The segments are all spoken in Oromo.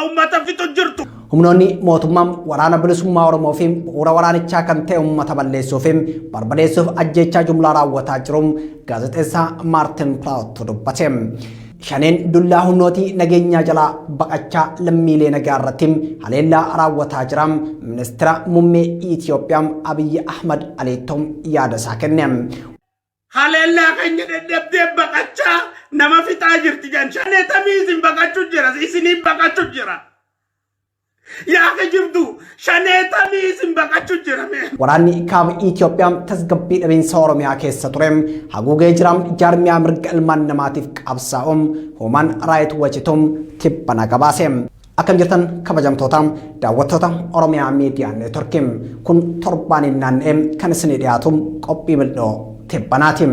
ummata fixu jirtu. Humnoonni mootummaan waraana bilisummaa Oromoo fi bu'uura waraanichaa kan ta'e uummata balleessuu fi barbadeessuuf ajjeechaa jumlaa raawwataa jiruun gaazexeessaa Maartin Plaawot dubbate. Shaneen dullaa humnooti nageenyaa jalaa baqachaa lammiilee nagaa irratti haleellaa raawwataa jiran ministeera muummee Itoophiyaa Abiyyi Ahmad Aleettoon yaada isaa kenne. Haleellaa keenya dadhabdee baqachaa nama fixaa jirti jan shanee tamiisin baqachuu jira isiniin baqachuu jira. Yaa kajibdu shanee tamiisin baqachuu jira. Waraanni kaaba Itoophiyaa tasgabbii dhabiinsa Oromiyaa keessa ture haguugee jiram jaarmiyaa mirga ilmaan namaatiif qabsaa'uun Human Rights Watch tibbana gabaase. Akkam jirtan kabajamtoota daawwattoota Oromiyaa Miidiyaa Neetworkii kun torbaniin naanna'ee kan isinii dhiyaatu qophii mil'oo tibbanaati.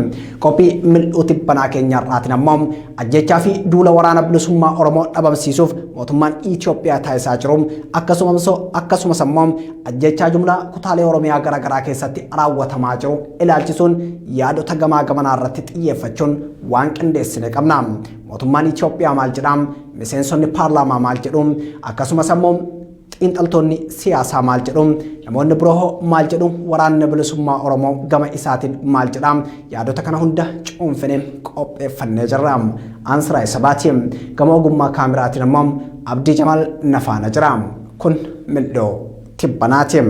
Qophii mil'oo tibbanaa keenyarraatiin ammoo ajjechaa fi duula waraana bilisummaa Oromoo dhabamsiisuuf mootummaan Itoophiyaa taasisaa jiru akkasumas ammoo ajjechaa jumlaa kutaalee Oromiyaa garaagaraa keessatti raawwatamaa jiru ilaalchisuun yaadota gamaa gamanaa irratti xiyyeeffachuun waan qindeessine qabna. Mootummaan Itoophiyaa maal jedha? Miseensonni paarlaamaa maal jedhu? Akkasumas ammoo xiinxaltoonni siyaasaa maal jedhu? Namoonni biroo maal jedhu? Waraanni bilisummaa Oromoo gama isaatiin maal jedha? Yaadota kana hunda cuunfinee qopheeffannee jirra. Ansiraa Isabaati gama ogummaa kaameraatiin ammoo Abdii Jamaal nafaana jira. Kun mil'oo tibbanaati.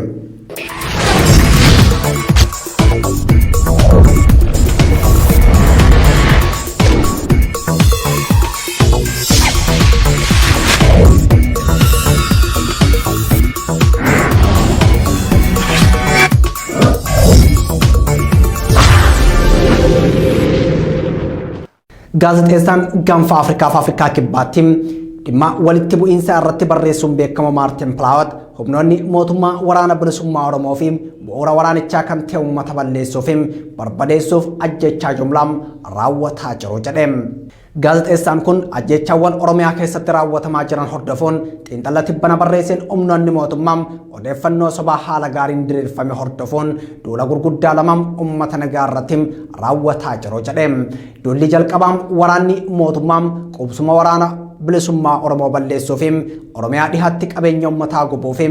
Gaazexeessaan gaanfa Afrikaa kibbaatti dhimma walitti bu'iinsa irratti barreessuun beekamu Maartin Plaawot humnoonni mootummaa waraana bilisummaa Oromoo fi bu'uura waraanichaa kan ta'e uummata balleessuu fi barbadeessuuf ajjechaa jumlaa raawwataa jiru jedhe. Gaazexeessaan kun ajjechaawwan Oromiyaa keessatti raawwatamaa jiran hordofuun xiinxala tibbana barreesseen humnoonni mootummaa odeeffannoo sobaa haala gaariin diriirfame hordofuun duula gurguddaa lama uummata nagaa irratti raawwataa jiru jedhe. Duulli jalqabaa waraanni mootummaa qubsuma waraana bilisummaa Oromoo balleessuu fi Oromiyaa dhihaatti qabeenya uummataa gubuu fi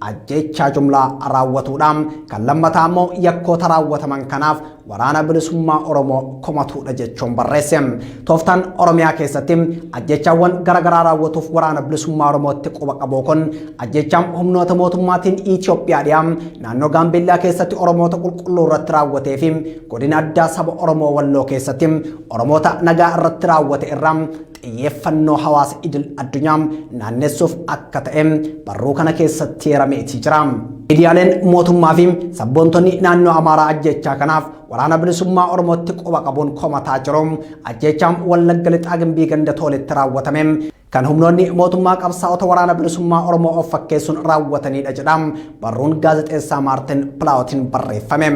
ajjechaa jumlaa raawwatuudhaan kan lammataa immoo yakkoota raawwataman kanaaf waraana bilisummaa Oromoo komatuudha jechuun barreesse. Tooftaan Oromiyaa keessatti ajjechaawwan garaagaraa raawwatuuf waraana bilisummaa Oromootti quba qabu kun ajjechaan humnoota mootummaatiin Itoophiyaa dhiyaa naannoo Gaambeellaa keessatti Oromoota qulqulluu irratti raawwatee fi godina addaa saba Oromoo Walloo keessatti Oromoota nagaa irratti raawwate irraa xiyyeeffannoo hawaasa idil addunyaa naannessuuf akka ta'e barruu kana keessatti hirameetii jira. Miidiyaaleen mootummaa fi sabboontonni naannoo Amaaraa ajjechaa kanaaf waraana bilisummaa Oromootti quba qabuun komataa jiru. Ajjechaan Wallagga Lixaa Gimbii ganda Tooletti raawwatame kan humnoonni mootummaa qabsaa'ota waraana bilisummaa Oromoo of fakkeessuun raawwatanidha jedha barruun gaazexeessaa Maartin Plaawotiin barreeffame.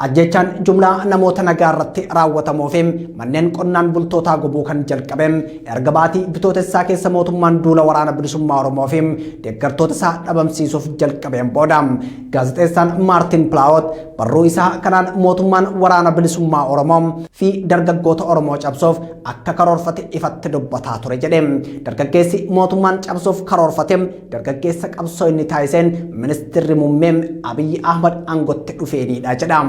Ajjechaan jumlaa namoota nagaa irratti raawwatamuu fi manneen qonnaan bultootaa gubuu kan jalqabe erga baatii bitootessaa keessa mootummaan duula waraana bilisummaa Oromoo fi deeggartoota isaa dhabamsiisuuf jalqabeen booda gaazexeessaan Maartin Plaawot barruu isaa kanaan mootummaan waraana bilisummaa Oromoo fi dargaggoota Oromoo cabsuuf akka karoorfate ifatti dubbataa ture jedhe. Dargaggeessi mootummaan cabsuuf karoorfate dargaggeessa qabsoo inni taasiseen ministeerri muummee Abiyyi Ahmad aangotti dhufeenidha jedha.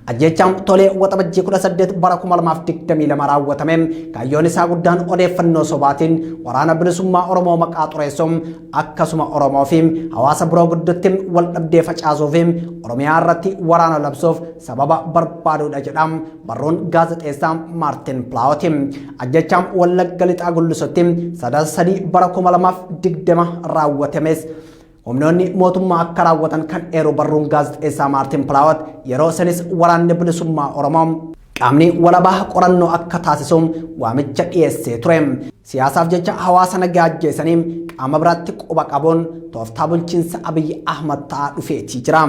Ajjechaan Tolee waxabajjii 18 bara 2022 raawwatame kaayyoon isaa guddaan odeeffannoo sobaatiin waraana bilisummaa Oromoo maqaa xureessuun akkasuma Oromoo fi hawaasa biroo gidduutti wal dhabdee facaasuu fi Oromiyaa irratti waraana labsuuf sababa barbaaduudha jedha barruun gaazexeessaa Maartin Plaawot. Ajjechaan Wallagga Lixaa Gullisotti 3 bara 2020 raawwatames humnoonni mootummaa akka raawwatan kan eeru barruun gaazexeessaa Maartin Plaawot yeroo sanis waraanni bilisummaa Oromoo qaamni walabaa qorannoo akka taasisuun waamicha dhiyeessee ture. Siyaasaaf jecha hawaasa nagaa ajjeesanii qaama biraatti quba qabuun tooftaa bulchiinsa Abiyyi Ahmad ta'aa dhufeetii jira.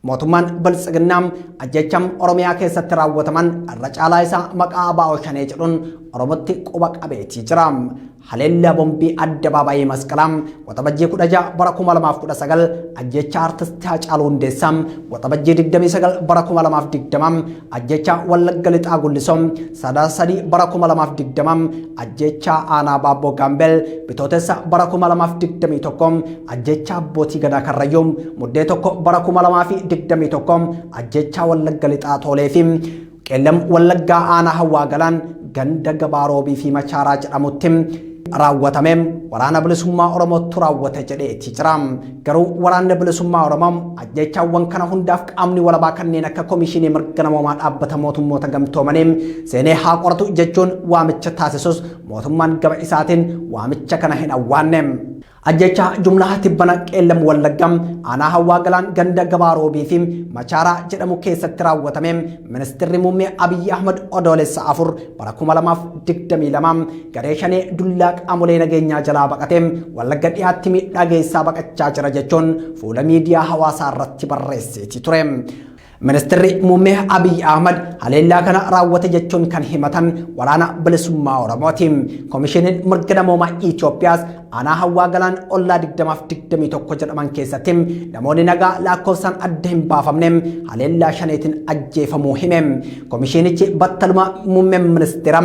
Mootummaan Biltsiginnaa ajjechaan Oromiyaa keessatti raawwataman irra caalaa isaa maqaa Abaa'oo Shanee jedhuun Oromotti quba qabeetii jira. Haleellaa bombii addabaabayii masqalaam waxabajjii 16 bara 2019 ajjecha artistii Haacaaluu Hundeessaa waxabajjii 29 bara 2020 ajjecha Wallagga Lixaa Gullisoom 3 bara 2020 ajjecha Aanaa Baabboo Gaambeel bitootessa bara 2021 ajjecha Abbootii Gadaa Karrayyuum muddee 1 bara 2021 ajjecha Wallagga Lixaa Tooleefi qeellam Wallaggaa Aanaa Hawaa Galaan ganda Gabaaroobii fi Machaaraa jedhamutti raawwatamee waraana bilisummaa Oromootti raawwate jedheetii jira. Garuu waraanni bilisummaa Oromoo ajjechaawwan kana hundaaf qaamni walabaa kanneen akka Komishinii Mirga Namoomaa dhaabbata mootummoota gamtoomanii seenee haa qoratu jechuun waamicha taasisus mootummaan gaba isaatiin waamicha kana hin awwaanne. Ajjecha jumlaa tibbana qeellam Wallaggam Aanaa Hawaa Galaan ganda Gabaaroobii fi Machaaraa jedhamu keessatti raawwatame ministeerri muummee Abiyyi Ahmad odoolessa 4 bara 2022 garee shanee dullaa qaamolee nageenyaa jalaa baqatee Wallagga dhiyaatti miidhaa geessaa baqachaa jira jechuun fuula miidiyaa hawaasaa irratti barreesseetii ture. Ministeerri muummee Abiyyi Ahmad haleellaa kana raawwate jechuun kan himatan waraana bilisummaa Oromooti. Komishiniin Mirga Namoomaa Itoophiyaas Aanaa Hawaa Galaan ollaa 2021 jedhaman keessatti namoonni nagaa lakkoofsaan adda hin baafamne haleellaa shaneetiin ajjeefamuu hime. Komishinichi battaluma muummeen ministeera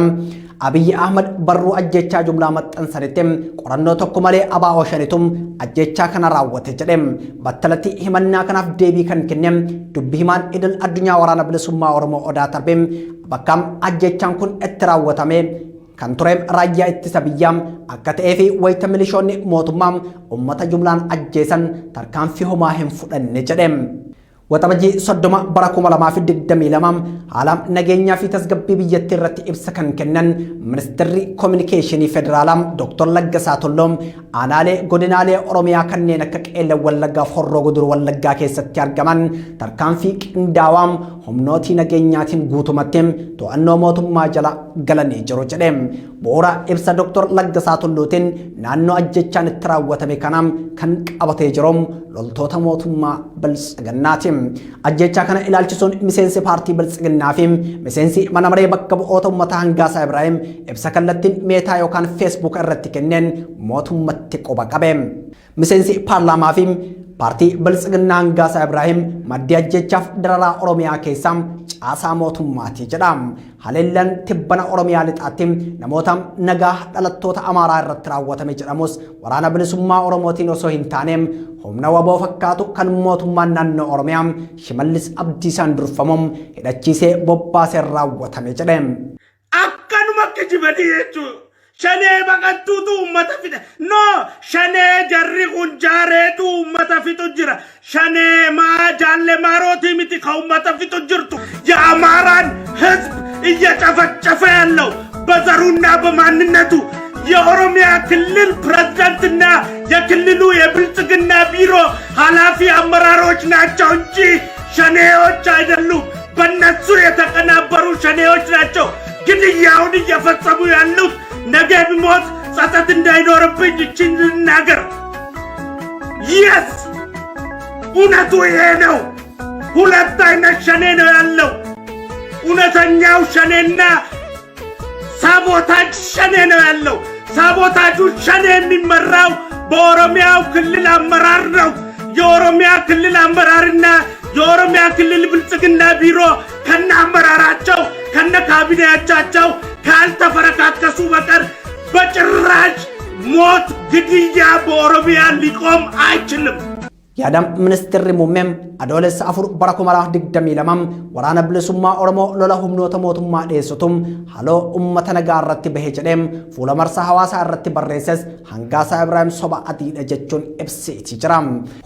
Abiyyi Ahmad barruu ajjechaa jumlaa maxxansanitti qorannoo tokko malee abaa'oo shanitum ajjechaa kana raawwate jedhe. Battalatti himannaa kanaaf deebii kan kenne dubbii himaan idil addunyaa waraana bilisummaa Oromoo Odaa Tarbee bakka ajjechaan kun itti raawwatame kan ture raayyaa ittisa biyyaa akka ta'ee fi wayita milishoonni mootummaa uummata jumlaan ajjeesan tarkaanfii homaa hin fudhanne jedhe. Waxabajjii 30 bara 2022 haala nageenyaa fi tasgabbii biyyattii irratti ibsa kan kennan ministeerri kominikeeshinii federaalaa Dr. Laggasaa Tulloo aanaalee godinaalee Oromiyaa kanneen akka Qeellam Wallaggaa fi Horroo Guduruu Wallaggaa keessatti argaman tarkaanfii qindaawaa humnootii nageenyaatiin guutumatti to'annoo mootummaa jala galanii jiru jedhe. Bu'uura ibsa Dr. Laggasaa Tullootiin naannoo ajjechaan itti raawwatame kanaan kan qabatee jiru loltoota mootummaa Biltsiginnaati. Ajjechaa kana ilaalchisuun miseensi paartii Biltsiginnaa fi miseensi mana maree bakka bu'oota uummataa Hangaasaa Ibraahim ibsa kallattiin meetaa yookaan feesbuuk irratti kenneen mootummatti quba qabe. Miseensi paarlaamaa fi paartii Biltsiginnaa Hangaasaa Ibraahim maddii ajjechaaf dararaa Oromiyaa keessaa caasaa mootummaati jedha. Haleellaan tibbana Oromiyaa lixaatti namoota nagaa dhalattoota Amaaraa irratti raawwatame jedhamus waraana bilisummaa Oromootiin osoo hin taane humna waboo fakkaatu kan mootummaan naannoo Oromiyaa Shimallis Abdiisaan durfamuun hidhachiisee bobbaasee raawwatame jedhe. Akkanuma kijibanii jechuudha. Shanee baqattuutu uummata fixa. No, shanee jarri kun jaareetu uummata fixu jira. Shanee maa jaalle maarootii miti ka uummata fixu jirtu. የአማራን ህዝብ እየጨፈጨፈ ያለው በዘሩና በማንነቱ የኦሮሚያ ክልል ፕሬዝዳንትና የክልሉ የብልጽግና ቢሮ ኃላፊ አመራሮች ናቸው እንጂ ሸኔዎች አይደሉም። በእነሱ የተቀናበሩ ሸኔዎች ናቸው ግድያውን እየፈጸሙ ያሉት። ነገ ቢሞት ጸጸት እንዳይኖርብኝ እችን ልናገር። የስ እውነቱ ይሄ ነው። ሁለት አይነት ሸኔ ነው ያለው። እውነተኛው ሸኔና ሳቦታጅ ሸኔ ነው ያለው። ሳቦታጁ ሸኔ የሚመራው በኦሮሚያው ክልል አመራር ነው። የኦሮሚያ ክልል አመራርና የኦሮሚያ ክልል ብልጽግና ቢሮ ከነ አመራራቸው ከነ ካቢኔያቸው ካልተፈረካከሱ በቀር በጭራሽ ሞት ግድያ በኦሮሚያ ሊቆም አይችልም። Yaadam ministeerri muummeen adoolessa 4 bara 2022 waraana bilisummaa Oromoo lola humnoota mootummaa dhiyeessutum haloo uummata nagaa irratti bahee jedheem fuula marsaa hawaasaa irratti barreesses Hangaasaa Ibraahim soba adiidha jechuun ibseetii jira.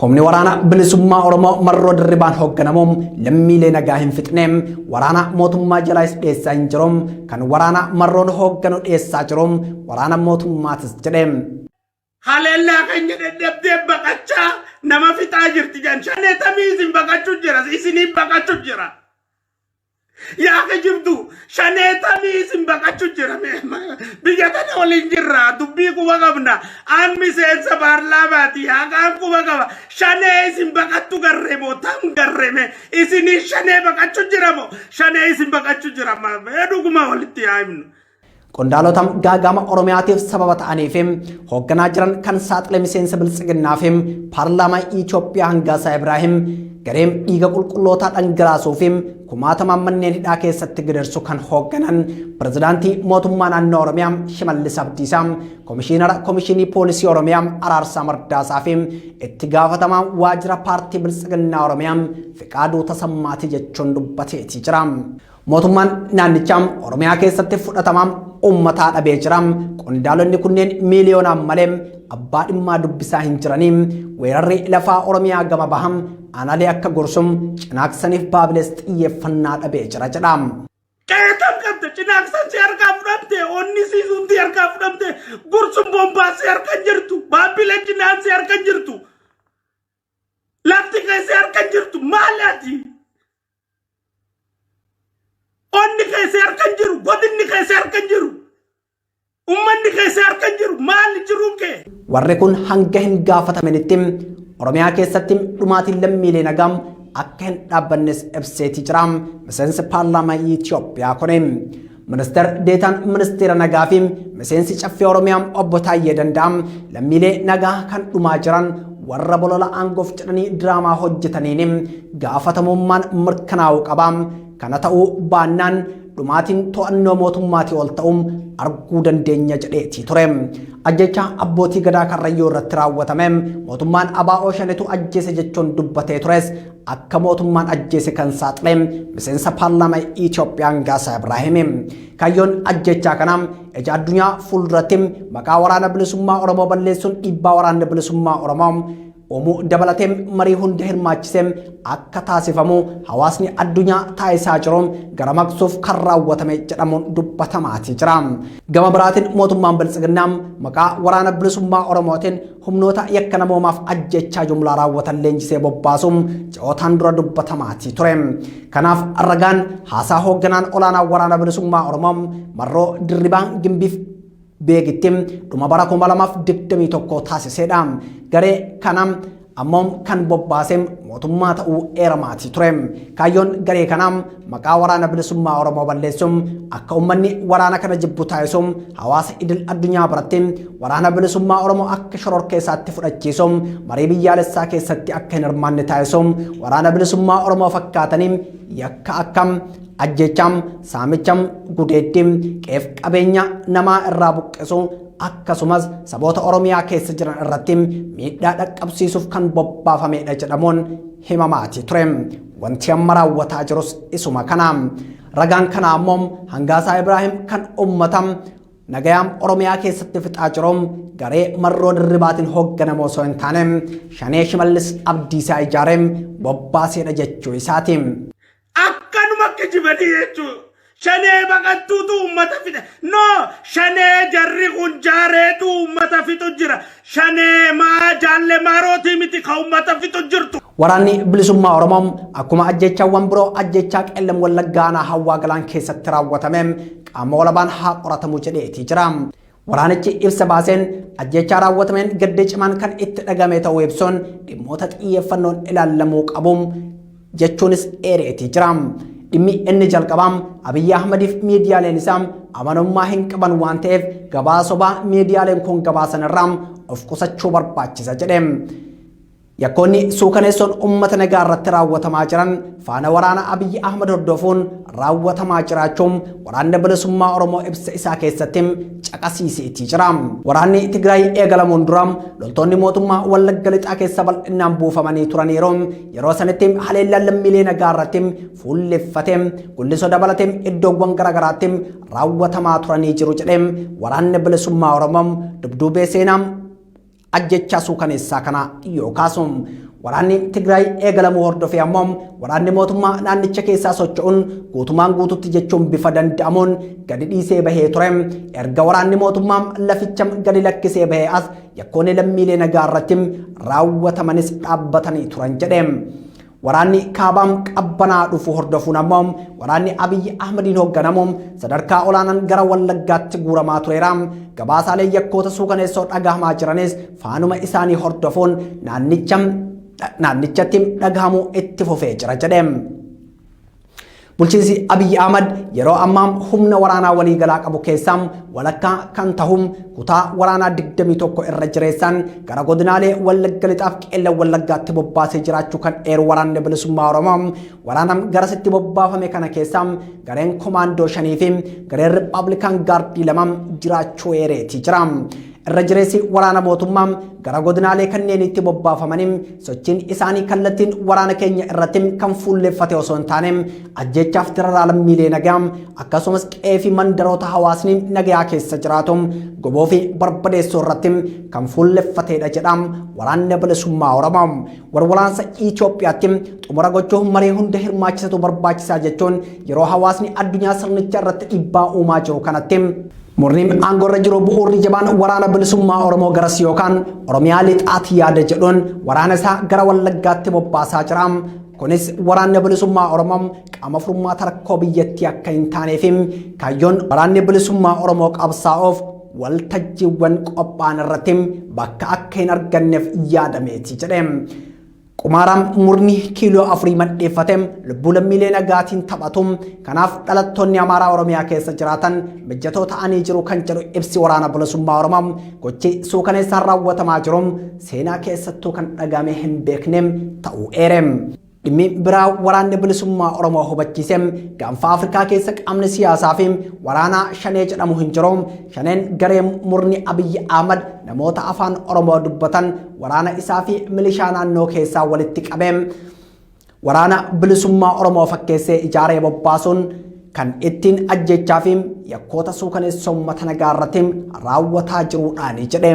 Humni waraana bilisummaa Oromoo marroo dirribaan hoogganamuun lammiilee nagaa hin fixneem waraana mootummaa jalaas dhiyeessaa hin jiruum kan waraana marroon hoogganu dhiyeessaa jiruum waraana mootummaatis jedheem. Haleella keenya deddeebdee baqachaa nama fixaa jirti jan shanee tamiisin baqachuu jira isinii baqachuu jira. Yaa ka jirtu shanee tamiisin baqachuu jira biyya tana waliin jirra dubbii quba qabna aan miseensa paarlaamaati haqaan quba qaba shanee isin baqattu garreemoo tam garreeme isinii shanee baqachuu jira moo shanee isin baqachuu jira dhuguma walitti yaa himnu. qondaalotam gaagama oromiyaatiif sababa ta'aniifim hoogganaa jiran kan saaxile miseensa biltsiginnaafim paarlaamaa Itoophiyaa Hangaasaa Ibraahim gareem dhiiga qulqullootaa dhangalaasuufim kumaatamaan manneen hidhaa keessatti gidirsu kan hoogganan pirezidaantii mootummaa naannoo Oromiyaa Shimallis Abdiisaa komishinii poolisii Oromiyaa Araarsaa Mardaasaa fi itti gaafatamaa waajjira paartii biltsiginnaa Oromiyaa Fiqaaduu Tasammaatii jechuun dubbateetii jira. Mootummaan naannichaa Oromiyaa keessatti fudhatamaa uummataa dhabee jira. Qondaalonni kunneen miiliyoonaan malee abbaa dhimmaa dubbisaa hin jiranii. Weerarri lafaa Oromiyaa gama baham aanaalee akka Gursum Cinaaksaniif Baabilees xiyyeeffannaa dhabee jira jedha. Qeetam qabda Cinaaksan si harkaa fudhamte onni siisuumti harkaa fudhamte Gursum Bombaas si harka jirtu Baabilee Cinaan si harka jirtu lafti kee si harka jirtu maalaati? Onni keessa harkan jiru, godinni keessa harkan jiru, ummanni keessa harkan jiru, maali jiruun kee? Warri kun hanga hin gaafatamanitti Oromiyaa keessatti dhumaatiin lammiilee nagaam akka hin dhaabbannes ibseetii jira. Miseensi paarlaamaa Itoophiyaa kuni ministeer deetaan ministeera nagaa fi miseensi caffee Oromiyaa obbo Taayyee Danda'am lammiilee nagaa kan dhumaa jiran warra bolola aangoof jedhanii diraamaa hojjetaniin gaafatamummaan mirkanaa'uu qaba. Kana ta'uu baannaan dhumaatiin to'annoo mootummaatii ol ta'uun arguu dandeenya jedheetii ture. Ajjecha abbootii gadaa Karrayyuu irratti raawwatame mootummaan ABO shanetu ajjeese jechuun dubbatee tures akka mootummaan ajjeese kan saaxile miseensa paarlaamaa Itoophiyaa Hangaasaa Ibraahim. Kaayyoon ajjechaa kanaa ija addunyaa fuulduratti maqaa waraana bilisummaa Oromoo balleessuun dhiibbaa waraanni bilisummaa Oromoo Omu dabalatee marii hunda hirmaachisee akka taasifamu hawaasni addunyaa taasisaa jiru gara maqsuuf kan raawwatame jedhamuun dubbatamaati jira. Gama biraatiin mootummaan biltsiginnaa maqaa waraana bilisummaa Oromootiin humnoota yakka namoomaaf ajjechaa jumlaa raawwatan leenjisee bobbaasuun ji'ootaan dura dubbatamaati ture. Kanaaf ragaan haasaa hoogganaan olaanaa waraana bilisummaa Oromoo Marroo Dirribaa Gimbiif beegittim dhuma bara 2021 taasiseedha. Garee kanam ammoo kan bobbaasem mootummaa ta'uu eeramaati ture. Kaayyoon garee kanam maqaa waraana bilisummaa Oromoo balleessuun akka uummanni waraana kana jibbu taasisuun hawaasa idil addunyaa biratti waraana bilisummaa Oromoo akka shororkeessaatti fudhachiisuun marii biyyaalessaa keessatti akka hin hirmaanne taasisuun waraana bilisummaa Oromoo fakkaataniin yakka akkam ajjecham saamicham gudeettim qeef qabeenya namaa irraa buqqisuu akkasumas saboota Oromiyaa keessa jiran irratti miidhaa dhaqqabsiisuuf kan bobbaafamedha jedhamuun himamaati ture. Wanti amma raawwataa jirus isuma kana. Ragaan kana ammoo Hangaasaa Ibraahim kan uummatam nagayaam Oromiyaa keessatti fixaa jiru garee Marroo Dirribaatiin hoogganamu osoo hin taane Shanee Shimallis Abdiisaa ijaaree bobbaaseedha jechuu isaati. Akkanuma kijibanii jechuudha. Shanee baqattuutu uummata fixa. No, Shanee jarri kun jaareetu uummata fixu jira. Shanee jaalle maarootii miti ka uummata fixu jirtu. Waraanni bilisummaa Oromoo akkuma ajjechaawwan biroo ajjechaa qellem wallaggaanaa hawwaa galaan keessatti raawwatame qaama walabaan haa qoratamu jedheetii jira. Waraanichi ibsa baaseen ajjechaa raawwatameen gaddee cimaan kan itti dhagame ta'uu ibsuun dhimmoota xiyyeeffannoon ilaalamuu qabu jechuunis eereetii jira. Dhimmi inni jalqabaa Abiyyi Ahmadiif miidiyaaleen isaa amanamummaa hin qaban waan ta'eef gabaasobaa miidiyaaleen kun gabaasan irraa of qusachuu barbaachisa jedhe. Yakkoonni suukaneessoon uummata nagaa irratti raawwatamaa jiran faana waraana Abiyyi Ahmad hordofuun raawwatamaa jiraachuun waraanni bilisummaa Oromoo ibsa isaa keessatti caqasiiseetii jira. Waraanni Tigraay eegalamuun dura loltoonni mootummaa Wallagga Lixaa keessa bal'inaan buufamanii turaniiru. Yeroo sanatti haleellaan lammiilee nagaa irratti fuulleffatee gullisoo dabalatee iddoowwan garaagaraatti raawwatamaa turanii jiru jedhe waraanni bilisummaa Oromoo dubduubee seenaa ajjechaa suukaneessaa kana yookaasum waraanni Tigraay eegalamuu hordofee ammoo waraanni mootummaa naannicha keessaa socho'uun guutumaan guututti jechuun bifa danda'amuun gadi dhiisee bahee ture. Erga waraanni mootummaa laficha gadi lakkisee bahee as yakkoonni lammiilee nagaa irratti raawwatamanis dhaabbatanii turan jedhe. Waraanni kaabaam qabbanaa dhufu hordofuun ammoo waraanni Abiyyi Ahmadiin hoogganamu sadarkaa olaanaan gara Wallaggaatti guuramaa tureera. Gabaasaalee yakkoota suukaneessoo dhagahamaa jiranis faanuma isaanii hordofuun naannichatti dhagahamuu itti fufee jira jedhe. Bulchiinsi Abiy Ahmad yeroo ammaam humna waraanaa waliigalaa qabu keessaam walakkaa kan tahum kutaa waraanaa 21 irra jireessan gara godinaalee Wallagga Lixaaf Qeellam Wallaggaatti bobbaasee jiraachuu kan eeru waraanni bilisummaa Oromoo waraanam garasitti bobbaafame kana keessaam gareen komaandoo 5 fi gareen Rippaabilikaan Gaardii 2 jiraachuu eereeti jira. Irra jireessi waraana mootummaa gara godinaalee kanneenitti bobbaafamaniin sochiin isaanii kallattiin waraana keenya irratti kan fuulleffate osoo hin taane ajjechaaf dararaa lammiilee nagaa akkasumas qeefi mandaroota hawaasni nagaa keessa jiraatu goboo fi barbadeessuu irratti kan fuulleffatedha jedha waraanni bilisummaa Oromoo. Walwaraansa Itoophiyaatti xumura gochuuf marii hunda hirmaachisatu barbaachisaa jechuun yeroo hawaasni addunyaa sirnicha irratti dhiibbaa uumaa jiru kanatti Murniin aangorra jiru bu'uurri jabaan waraana bilisummaa Oromoo garas yookaan Oromiyaa lixaatti yaada jedhuun waraana isaa gara Wallaggaatti bobbaasaa jira. Kunis waraanni bilisummaa Oromoo qaama furmaata rakkoo biyyattii akka hin taaneef kaayyoon waraanni bilisummaa Oromoo qabsaa'uuf waltajjiiwwan qophaa'an irratti bakka akka hin arganneef yaadameeti jedhe. Qumaaraan murni kiiloo 4 maddeeffate lubbuu lammiilee nagaatiin taphatu kanaaf dhalattoonni Amaaraa Oromiyaa keessa jiraatan mijatoo ta'anii jiru kan jedhu ibsi waraana bilisummaa Oromoo gochi suukaneessaan raawwatamaa jiru seenaa keessattuu kan dhagame hin beekne ta'uu eere. Dhimmi biraa waraanni bilisummaa Oromoo hubachiise gaanfa Afrikaa keessa qaamni siyaasaa fi waraana Shanee jedhamu hin jiru. Shaneen garee murni Abiy Ahmad namoota afaan Oromoo dubbatan waraana isaa fi milishaa naannoo keessaa walitti qabee waraana bilisummaa Oromoo fakkeessee ijaaree bobbaasuun kan ittiin ajjechaa fi yakkoota suukaneessa uummata nagaa irratti raawwataa jiruudhaani jedhe.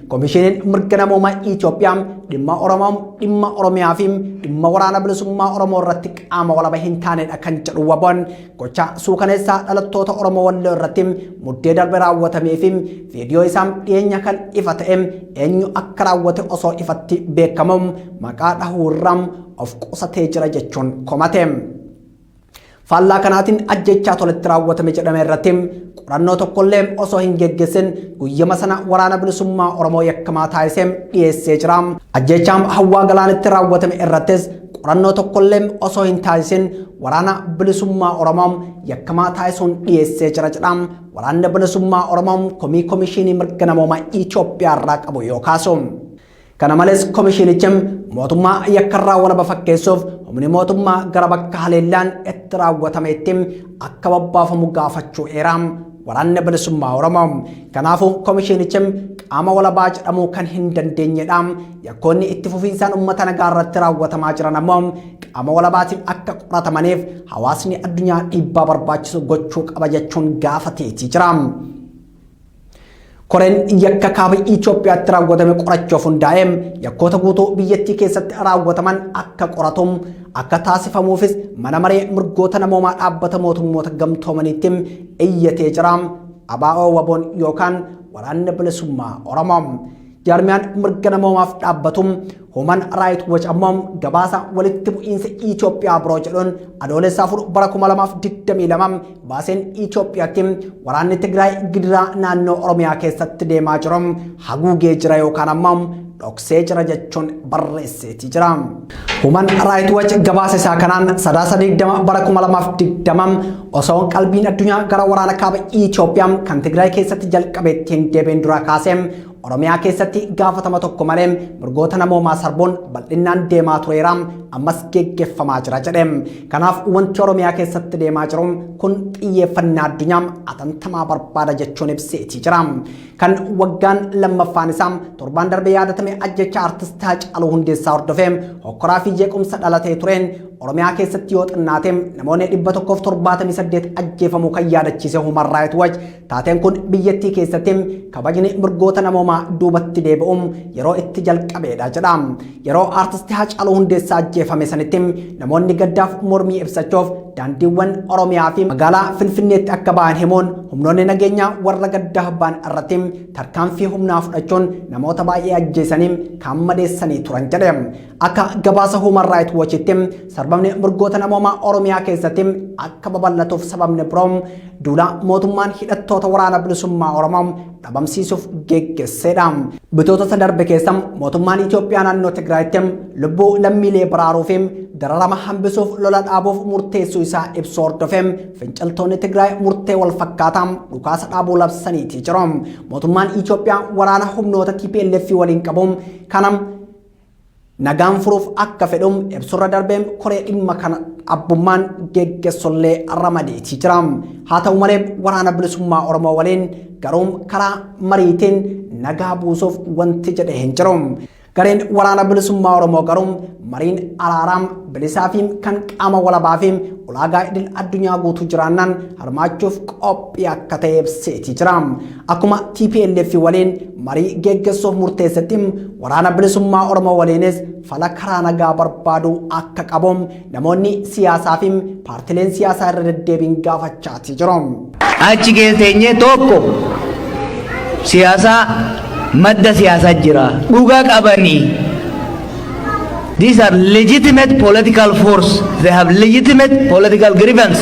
Komishiiniin mirga namoomaa Itoophiyaa dhimma Oromoo, dhimma Oromiyaa fi dhimma waraana bilisummaa Oromoo irratti qaama walaba hin taanedha kan jedhu waboon gocha suukaneessaa dhalattoota Oromoo walloo irratti muddee darbe raawwatamee fi viidiyoo isaan dhiyeenya kan ifa ta'e eenyu akka raawwate osoo ifatti beekamu maqaa dhahuurraa of qusatee jira jechuun komate. Faallaa kanaatiin ajjechaa tolatti raawwatame jedhame irratti qorannoo tokkollee osoo hin geggeessin guyyama sana waraana bilisummaa Oromoo yakkamaa taasisee dhiyeessee jira. Ajjechaan hawwaa galaanitti raawwatame irrattis qorannoo tokkollee osoo hin taasisin waraana bilisummaa Oromoo yakkamaa taasisuun dhiyeessee jira jedha. Waraanni bilisummaa Oromoo komishinii mirga namoomaa Itoophiyaa irraa qabu yoo kaasu. Kana malees komishiinichi mootummaa yakkarraa walaba fakkeessuuf humni mootummaa gara bakka haleellaan itti raawwatametti akka bobbaafamu gaafachuu eera. Waraanni bilisummaa Oromoo kanaafuu komishiinichi qaama walabaa jedhamuu kan hin dandeenyedha. Yakkoonni itti fufiinsaan uummata nagaa irratti raawwatamaa jiran ammoo qaama walabaatiin akka qoratamaniif hawaasni addunyaa dhiibbaa barbaachisu gochuu qaba jechuun gaafateeti jira. Koreen yakka kaaba Itoophiyaatti raawwatame qorachuuf hundaa'e yakkoota guutuu biyyattii keessatti raawwataman akka qoratuuf akka taasifamuufis mana maree mirgoota namoomaa dhaabbata mootummoota gamtoomaniitti iyyatee jira. ABO waboon yookaan waraanni bilisummaa Oromoo jaarmiyaan mirga namoomaaf dhaabbatu Human Rights Watch ammoo gabaasa walitti bu'iinsa Itoophiyaa biroo jedhuun adoolessa 4 bara 2022 baaseen Itoophiyaatti waraanni Tigraay gidiraa naannoo Oromiyaa keessatti deemaa jiru haguugee jira yookaan ammoo dhoksee jira jechuun barreesseeti jira. Human Rights Watch gabaasa isaa kanaan 20 bara 2020 osoo qalbiin addunyaa gara waraana kaaba Itoophiyaa kan Tigraay keessatti jalqabeetti hin deebiin dura kaasee Oromiyaa keessatti gaafatama tokko malee mirgoota namoomaa sarbuun bal'inaan deemaa tureera ammas geggeeffamaa jira jedhe. Kanaaf wanti Oromiyaa keessatti deemaa jiru kun xiyyeeffannaa addunyaa atantamaa barbaada jechuun ibseeti jira. Kan waggaan lammaffaan isaa torbaan darbee yaadatame ajjecha artist Haacaaluu Hundeessaa hordofee hokkoraa fi jeequmsa dhalatee tureen Oromiyaa keessatti yoo xinnaate namoonni 178 ajjeefamuu kan yaadachiise Human Rights Watch taateen kun biyyattii keessatti kabajni mirgoota namoomaa duubatti deebi'uun yeroo itti jalqabeedha jedha. Yeroo artist Haacaaluu Hundeessaa ajjeefame sanitti namoonni gaddaaf mormii ibsachuuf daandiiwwan Oromiyaa fi magaalaa Finfinneetti akka ba'an himuun humnoonni nageenyaa warra gaddaa ba'an irratti tarkaanfii humnaa fudhachuun namoota baay'ee ajjeesanii kan madeessanii turan jedhe. Akka gabaasa Human Rights Watchitti sarbamni mirgoota namoomaa Oromiyaa keessatti akka babal'atuuf sababni biroon duula mootummaan hidhattoota waraana bilisummaa Oromoo dhabamsiisuuf geggeessedha. Bitoota darbe keessa mootummaan Itoophiyaa naannoo Tigraayitti lubbuu lammiilee baraaruu fi dararama hambisuuf lola dhaabuuf murteessuu isaa ibsu hordofeem finciltoonni Tigraay murtee wal fakkaataa dhukaasa dhaabuu labsaniiti jiru. Mootummaan Itoophiyaa waraana humnoota TPLF waliin qabuun kanam nagaan furuuf akka fedhum ibsurra darbeem koree dhimma kana abbummaan geggeessollee ramadeetii jira. Haa ta'u malee waraana bilisummaa Oromoo waliin garuum karaa mariitiin nagaa buusuuf wanti jedhe hin jiru. Gareen waraana bilisummaa Oromoo garuum mariin araaraam bilisaa fi kan qaama walabaa fi ulaagaa idil addunyaa guutuu jiraannan hirmaachuuf qophii akka ta'e ibseetii jira. Akkuma TPLF waliin marii geggeessuuf murteessetti waraana bilisummaa Oromoo waliinis fala karaa nagaa barbaaduu akka qabuun namoonni siyaasaa fi paartileen siyaasaa irra deddeebiin gaafachaatii jiru. Achi keesseenyee tokko siyaasaa madda siyaasaa jira dhugaa qabanii. These are legitimate political force. They have legitimate political grievance.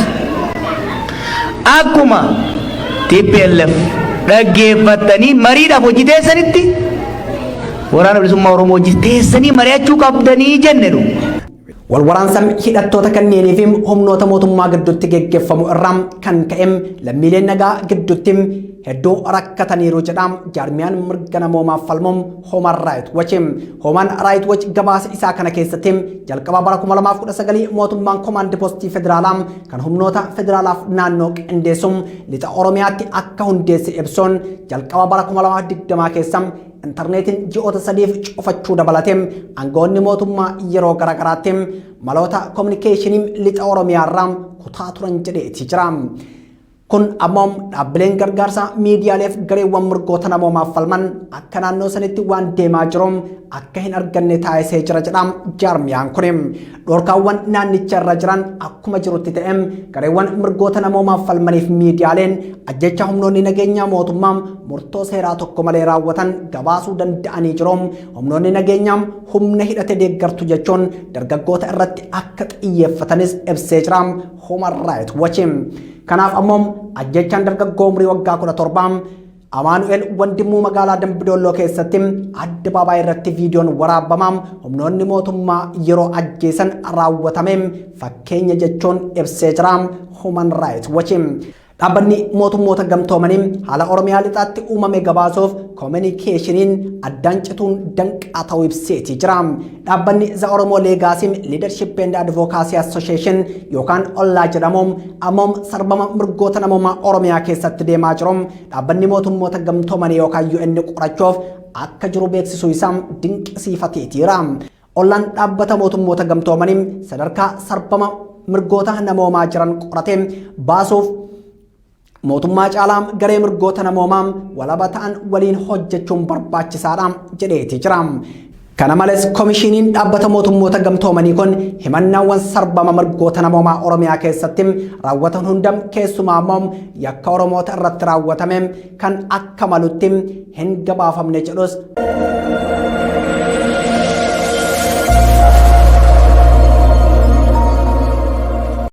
Akkuma TPLF dhaggeeffatanii mariidhaaf hojii teessanitti waraana bilisummaa Oromoo hojii teessanii mari'achuu qabdanii jennedhu. Walwaraansam hidhattoota kanneenii fi humnoota mootummaa gidduutti geggeeffamu irraa kan ka'e lammiileen nagaa gidduutti hedduu rakkataniiru jedha jaarmiyaan mirga namoomaaf falmuun Human Rights Watch. Human Rights Watch gabaasa isaa kana keessatti jalqaba bara 2019 mootummaan Command Post Federaalaa kan humnoota federaalaaf naannoo qindeessuun lixa Oromiyaatti akka hundeesse ibsuun jalqaba bara 2020 keessa internetiin ji'oota sadiif cufachuu dabalatee aangawoonni mootummaa yeroo garaagaraatti maloota kominikeeshinii lixa Oromiyaa irraa kutaa turan jedheetii jira. Kun ammoo dhaabbileen gargaarsa miidiyaaleef gareewwan mirgoota namoomaaf falman akka naannoo sanitti waan deemaa jiru akka hin arganne taasisee jira jedha jaarmiyaan kun. Dhorkaawwan naannicha irra jiran akkuma jirutti ta'e gareewwan mirgoota namoomaaf falmaniif miidiyaaleen ajjecha humnoonni nageenyaa mootummaa murtoo seeraa tokko malee raawwatan gabaasuu danda'anii jiru. Humnoonni nageenyaa humna hidhate deeggartu jechuun dargaggoota irratti akka xiyyeeffatanis ibsee jira Human Rights Watch. Kanaaf ammoo ajjechaan dargaggoo umrii waggaa 17 Amaanu'el Wandimuu magaalaa Dambidolloo keessatti addabaabaayii irratti viidiyoon waraabamaa humnoonni mootummaa yeroo ajjeesan raawwatame fakkeenya jechuun ibsee jira Human Rights Watch. Dhaabbanni mootummoota gamtoomanii haala Oromiyaa lixaatti uumame gabaasuuf kominikeeshiniin addaan cituun danqaa ta'uu ibseetii jira. Dhaabbanni The Oromo Legacy Leadership and Advocacy Association yookaan ollaa jedhamuun ammoo sarbama mirgoota namoomaa Oromiyaa keessatti deemaa jiru. Dhaabbanni mootummoota gamtoomanii yookaan UN qorachuuf akka jiru beeksisuu isaa dinqisiifateetiira. Ollaan dhaabbata mootummoota gamtoomanii sadarkaa sarbama mirgoota namoomaa jiran qoratee baasuuf mootummaa caalaa garee mirgoota namoomaa walaba ta'an waliin hojjechuun barbaachisaadha jedheetii jira. Kana malees komishiniin dhaabbata mootummoota gamtoomanii kun himannaawwan sarbama mirgoota namoomaa Oromiyaa keessatti raawwatan hunda keessumaa immoo yakka Oromoota irratti raawwatame kan akka malutti hin gabaafamne jedhus